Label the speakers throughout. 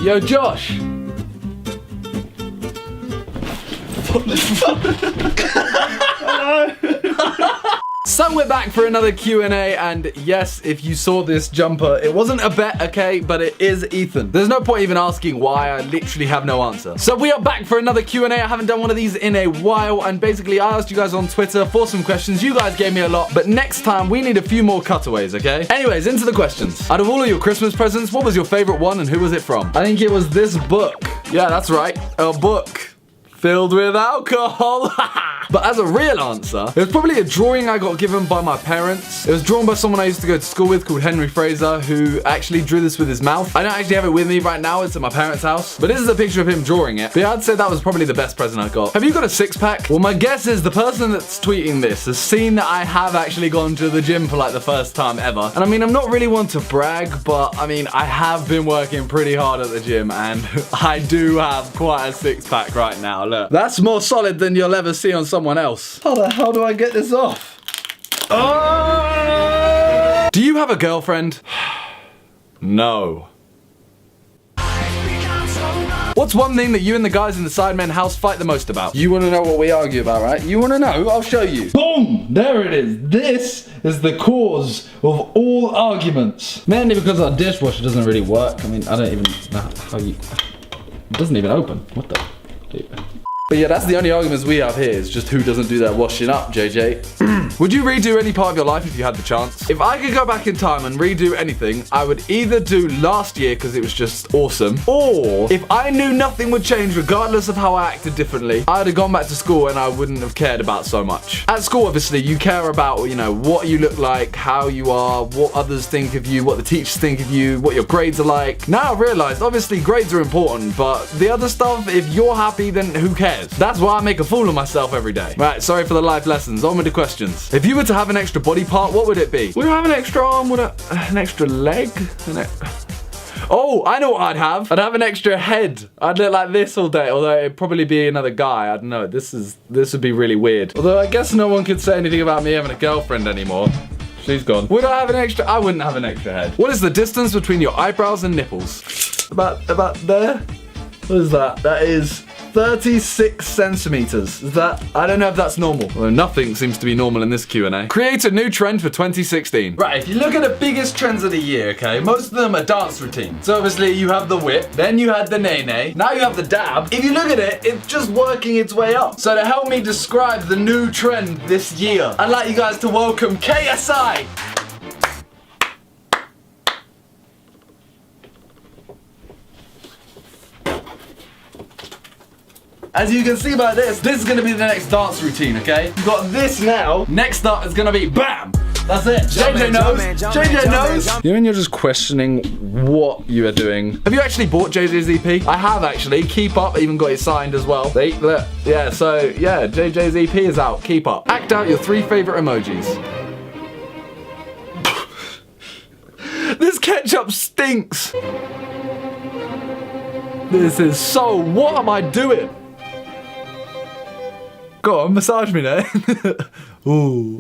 Speaker 1: Yo, Josh. What the fuck? Hello. So we're back for another Q&A, and yes, if you saw this jumper, it wasn't a bet, okay, but it is Ethan. There's no point even asking why, I literally have no answer. So we are back for another Q&A. I haven't done one of these in a while, and basically I asked you guys on Twitter for some questions. You guys gave me a lot, but next time we need a few more cutaways, okay? Anyways, into the questions. Out of all of your Christmas presents, what was your favorite one and who was it from? I think it was this book. Yeah, that's right, a book filled with alcohol. But as a real answer, it was probably a drawing I got given by my parents. It was drawn by someone I used to go to school with called Henry Fraser, who actually drew this with his mouth. I don't actually have it with me right now, it's at my parents' house, but this is a picture of him drawing it. But yeah, I'd say that was probably the best present I got. Have you got a six-pack? Well, my guess is the person that's tweeting this has seen that I have actually gone to the gym for like the first time ever. And I mean, I'm not really one to brag, but I mean, I have been working pretty hard at the gym, and I do have quite a six-pack right now. Look, that's more solid than you'll ever see on someone else. How the hell do I get this off? Oh! Do you have a girlfriend? No. What's one thing that you and the guys in the Sidemen house fight the most about? You want to know what we argue about, right? You want to know? I'll show you. Boom! There it is. This is the cause of all arguments. Mainly because our dishwasher doesn't really work. I mean, I don't even know how you... It doesn't even open. What the... But yeah, that's the only arguments we have here, is just who doesn't do that washing up, JJ. Would you redo any part of your life if you had the chance? If I could go back in time and redo anything, I would either do last year because it was just awesome, or if I knew nothing would change regardless of how I acted differently, I'd have gone back to school and I wouldn't have cared about so much. At school, obviously, you care about, you know, what you look like, how you are, what others think of you, what the teachers think of you, what your grades are like. Now I've realized, obviously, grades are important, but the other stuff, if you're happy, then who cares? That's why I make a fool of myself every day. Right, sorry for the life lessons. On with the questions. If you were to have an extra body part, what would it be? Would I have an extra arm? Would an extra leg? Oh, I know what I'd have. I'd have an extra head. I'd look like this all day, although it'd probably be another guy. I don't know. This would be really weird. Although I guess no one could say anything about me having a girlfriend anymore. She's gone. Would I have an extra? I wouldn't have an extra head. What is the distance between your eyebrows and nipples? About there? What is that? That is 36 centimeters. Is that? I don't know if that's normal. Well, nothing seems to be normal in this Q&A. Create a new trend for 2016. Right, if you look at the biggest trends of the year, okay, most of them are dance routines. So obviously you have the whip, then you had the nay-nay, now you have the dab. If you look at it, it's just working its way up. So to help me describe the new trend this year, I'd like you guys to welcome KSI. As you can see by this is gonna be the next dance routine, okay? You've got this now. Next up is gonna be BAM! That's it. JJ knows. JJ knows. You mean you're just questioning what you are doing? Have you actually bought JJ's EP? I have actually. Keep Up. I even got it signed as well. Yeah, so yeah, JJ's EP is out. Keep Up. Act out your 3 favorite emojis. This ketchup stinks. This is so... What am I doing? Go on, massage me there. Ooh.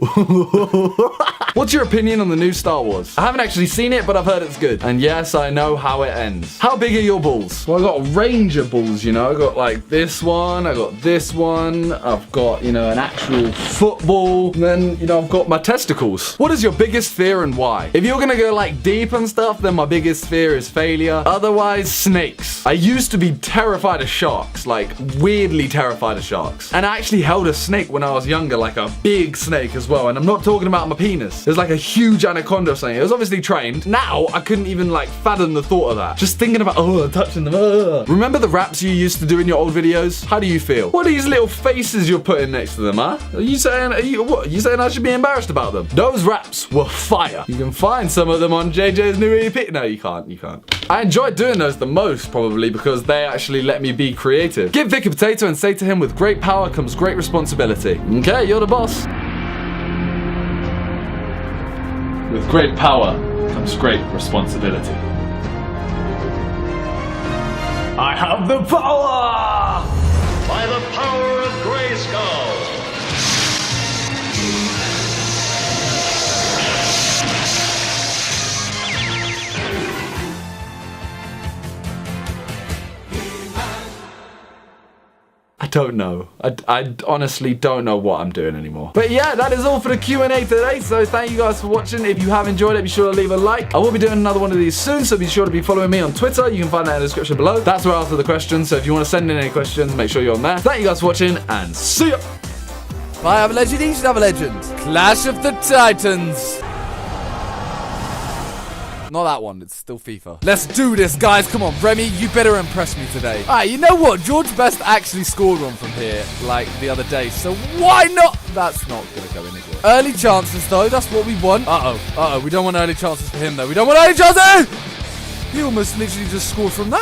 Speaker 1: What's your opinion on the new Star Wars? I haven't actually seen it, but I've heard it's good. And yes, I know how it ends. How big are your balls? Well, I got a range of balls, you know. I got like this one, I got this one, I've got, you know, an actual football, and then, you know, I've got my testicles. What is your biggest fear and why? If you're gonna go like deep and stuff, then my biggest fear is failure. Otherwise, snakes. I used to be terrified of sharks, like weirdly terrified of sharks. And I actually held a snake when I was younger, like a big snake as well, and I'm not talking about my penis. It was like a huge anaconda or something. It was obviously trained. Now, I couldn't even like fathom the thought of that. Just thinking about, touching them. Remember the raps you used to do in your old videos? How do you feel? What are these little faces you're putting next to them, huh? Are you saying I should be embarrassed about them? Those raps were fire. You can find some of them on JJ's new EP. No, you can't. I enjoyed doing those the most, probably, because they actually let me be creative. Give Vic a potato and say to him, with great power comes great responsibility. Okay, you're the boss. With great power comes great responsibility. I have the power!
Speaker 2: By the power of Grayskull!
Speaker 1: don't know. I honestly don't know what I'm doing anymore. But yeah, that is all for the Q&A today. So thank you guys for watching. If you have enjoyed it, be sure to leave a like. I will be doing another one of these soon, so be sure to be following me on Twitter. You can find that in the description below. That's where I answer the questions. So if you want to send in any questions, make sure you're on there. Thank you guys for watching, and see ya.
Speaker 3: If I have a legend, you should have a legend. Clash of the Titans. Not that one, it's still FIFA. Let's do this, guys. Come on, Remy, you better impress me today. Alright, you know what? George Best actually scored one from here, like, the other day, so why not? That's not gonna go in, is it? Early chances, though, that's what we want. Uh-oh, we don't want early chances for him, though. We don't want early chances! He almost literally just scored from that.